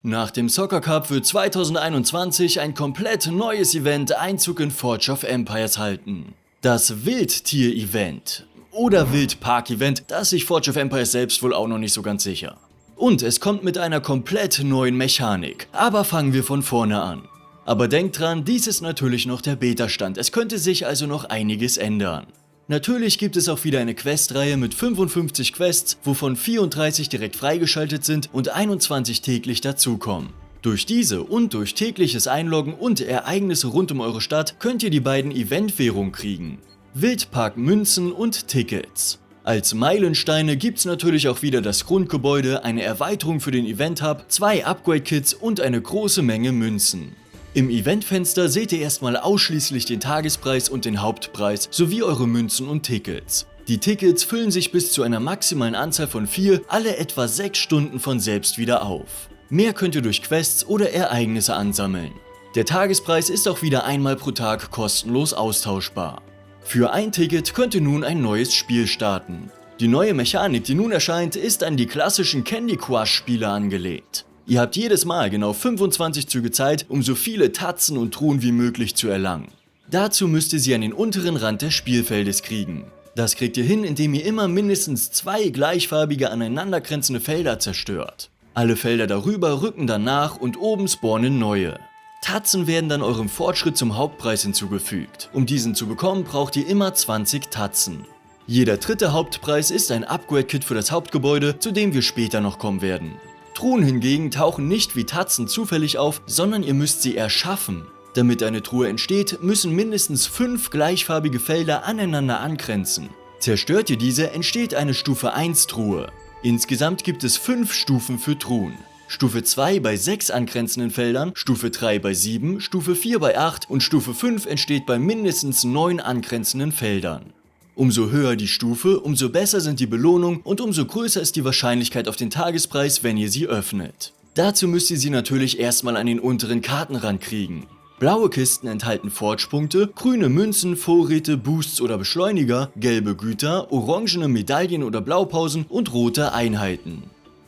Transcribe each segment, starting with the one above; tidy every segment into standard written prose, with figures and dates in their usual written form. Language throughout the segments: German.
Nach dem Soccer Cup wird 2021 ein komplett neues Event Einzug in Forge of Empires halten. Das Wildtier-Event. Oder Wildpark-Event, da ist sich Forge of Empires selbst wohl auch noch nicht so ganz sicher. Und es kommt mit einer komplett neuen Mechanik. Aber fangen wir von vorne an. Aber denkt dran, dies ist natürlich noch der Beta-Stand, es könnte sich also noch einiges ändern. Natürlich gibt es auch wieder eine Questreihe mit 55 Quests, wovon 34 direkt freigeschaltet sind und 21 täglich dazukommen. Durch diese und durch tägliches Einloggen und Ereignisse rund um eure Stadt könnt ihr die beiden Eventwährungen kriegen. Wildpark-Münzen und Tickets. Als Meilensteine gibt's natürlich auch wieder das Grundgebäude, eine Erweiterung für den Event-Hub, 2 Upgrade-Kits und eine große Menge Münzen. Im Eventfenster seht ihr erstmal ausschließlich den Tagespreis und den Hauptpreis sowie eure Münzen und Tickets. Die Tickets füllen sich bis zu einer maximalen Anzahl von 4 alle etwa 6 Stunden von selbst wieder auf. Mehr könnt ihr durch Quests oder Ereignisse ansammeln. Der Tagespreis ist auch wieder einmal pro Tag kostenlos austauschbar. Für ein Ticket könnt ihr nun ein neues Spiel starten. Die neue Mechanik, die nun erscheint, ist an die klassischen Candy Crush Spiele angelegt. Ihr habt jedes Mal genau 25 Züge Zeit, um so viele Tatzen und Truhen wie möglich zu erlangen. Dazu müsst ihr sie an den unteren Rand des Spielfeldes kriegen. Das kriegt ihr hin, indem ihr immer mindestens 2 gleichfarbige aneinandergrenzende Felder zerstört. Alle Felder darüber rücken dann nach und oben spawnen neue. Tatzen werden dann eurem Fortschritt zum Hauptpreis hinzugefügt. Um diesen zu bekommen, braucht ihr immer 20 Tatzen. Jeder dritte Hauptpreis ist ein Upgrade-Kit für das Hauptgebäude, zu dem wir später noch kommen werden. Truhen hingegen tauchen nicht wie Tatzen zufällig auf, sondern ihr müsst sie erschaffen. Damit eine Truhe entsteht, müssen mindestens 5 gleichfarbige Felder aneinander angrenzen. Zerstört ihr diese, entsteht eine Stufe 1 Truhe. Insgesamt gibt es 5 Stufen für Truhen. Stufe 2 bei 6 angrenzenden Feldern, Stufe 3 bei 7, Stufe 4 bei 8 und Stufe 5 entsteht bei mindestens 9 angrenzenden Feldern. Umso höher die Stufe, umso besser sind die Belohnungen und umso größer ist die Wahrscheinlichkeit auf den Tagespreis, wenn ihr sie öffnet. Dazu müsst ihr sie natürlich erstmal an den unteren Kartenrand kriegen. Blaue Kisten enthalten Forge-Punkte, grüne Münzen, Vorräte, Boosts oder Beschleuniger, gelbe Güter, orangene Medaillen oder Blaupausen und rote Einheiten.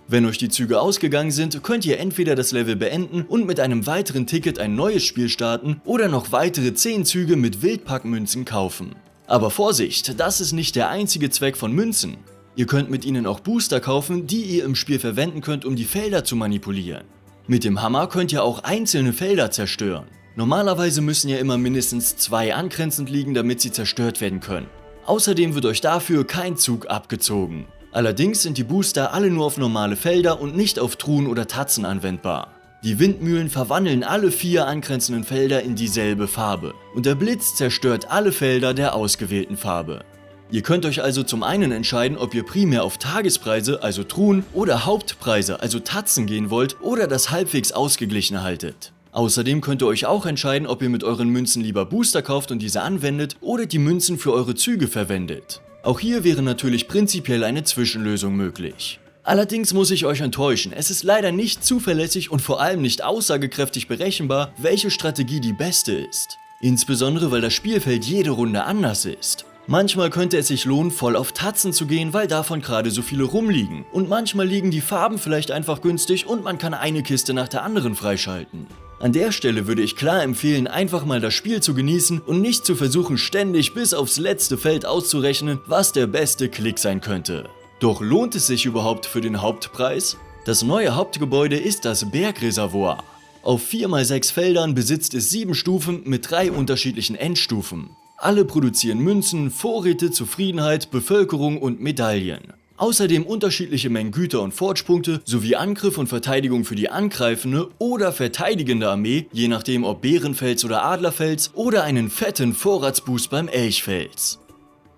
Wenn euch die Züge ausgegangen sind, könnt ihr entweder das Level beenden und mit einem weiteren Ticket ein neues Spiel starten oder noch weitere 10 Züge mit Wildpark-Münzen kaufen. Aber Vorsicht, das ist nicht der einzige Zweck von Münzen. Ihr könnt mit ihnen auch Booster kaufen, die ihr im Spiel verwenden könnt, um die Felder zu manipulieren. Mit dem Hammer könnt ihr auch einzelne Felder zerstören. Normalerweise müssen ja immer mindestens 2 angrenzend liegen, damit sie zerstört werden können. Außerdem wird euch dafür kein Zug abgezogen. Allerdings sind die Booster alle nur auf normale Felder und nicht auf Truhen oder Tatzen anwendbar. Die Windmühlen verwandeln alle 4 angrenzenden Felder in dieselbe Farbe und der Blitz zerstört alle Felder der ausgewählten Farbe. Ihr könnt euch also zum einen entscheiden, ob ihr primär auf Tagespreise, also Truhen, oder Hauptpreise, also Tatzen gehen wollt oder das halbwegs ausgeglichen haltet. Außerdem könnt ihr euch auch entscheiden, ob ihr mit euren Münzen lieber Booster kauft und diese anwendet oder die Münzen für eure Züge verwendet. Auch hier wäre natürlich prinzipiell eine Zwischenlösung möglich. Allerdings muss ich euch enttäuschen, es ist leider nicht zuverlässig und vor allem nicht aussagekräftig berechenbar, welche Strategie die beste ist. Insbesondere weil das Spielfeld jede Runde anders ist. Manchmal könnte es sich lohnen, voll auf Tatzen zu gehen, weil davon gerade so viele rumliegen. Und manchmal liegen die Farben vielleicht einfach günstig und man kann eine Kiste nach der anderen freischalten. An der Stelle würde ich klar empfehlen, einfach mal das Spiel zu genießen und nicht zu versuchen, ständig bis aufs letzte Feld auszurechnen, was der beste Klick sein könnte. Doch lohnt es sich überhaupt für den Hauptpreis? Das neue Hauptgebäude ist das Bergreservoir. Auf 4x6 Feldern besitzt es 7 Stufen mit 3 unterschiedlichen Endstufen. Alle produzieren Münzen, Vorräte, Zufriedenheit, Bevölkerung und Medaillen. Außerdem unterschiedliche Mengen Güter und Forge-Punkte sowie Angriff und Verteidigung für die angreifende oder verteidigende Armee, je nachdem ob Bärenfels oder Adlerfels, oder einen fetten Vorratsboost beim Elchfels.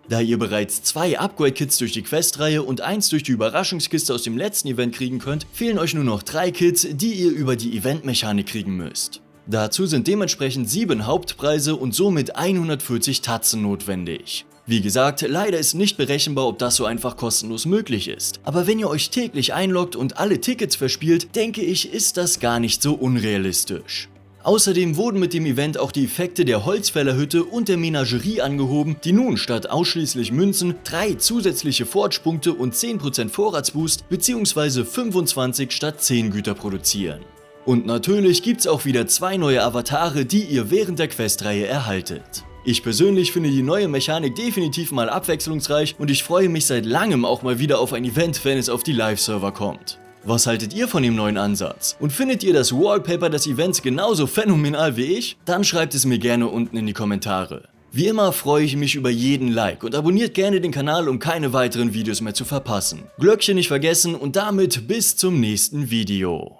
Da ihr bereits 2 Upgrade-Kits durch die Questreihe und 1 durch die Überraschungskiste aus dem letzten Event kriegen könnt, fehlen euch nur noch 3 Kits, die ihr über die Event-Mechanik kriegen müsst. Dazu sind dementsprechend 7 Hauptpreise und somit 140 Tatzen notwendig. Wie gesagt, leider ist nicht berechenbar, ob das so einfach kostenlos möglich ist. Aber wenn ihr euch täglich einloggt und alle Tickets verspielt, denke ich, ist das gar nicht so unrealistisch. Außerdem wurden mit dem Event auch die Effekte der Holzfällerhütte und der Menagerie angehoben, die nun statt ausschließlich Münzen 3 zusätzliche Forge-Punkte und 10% Vorratsboost bzw. 25 statt 10 Güter produzieren. Und natürlich gibt's auch wieder 2 neue Avatare, die ihr während der Questreihe erhaltet. Ich persönlich finde die neue Mechanik definitiv mal abwechslungsreich und ich freue mich seit langem auch mal wieder auf ein Event, wenn es auf die Live-Server kommt. Was haltet ihr von dem neuen Ansatz? Und findet ihr das Wallpaper des Events genauso phänomenal wie ich? Dann schreibt es mir gerne unten in die Kommentare. Wie immer freue ich mich über jeden Like und abonniert gerne den Kanal, um keine weiteren Videos mehr zu verpassen. Glöckchen nicht vergessen und damit bis zum nächsten Video.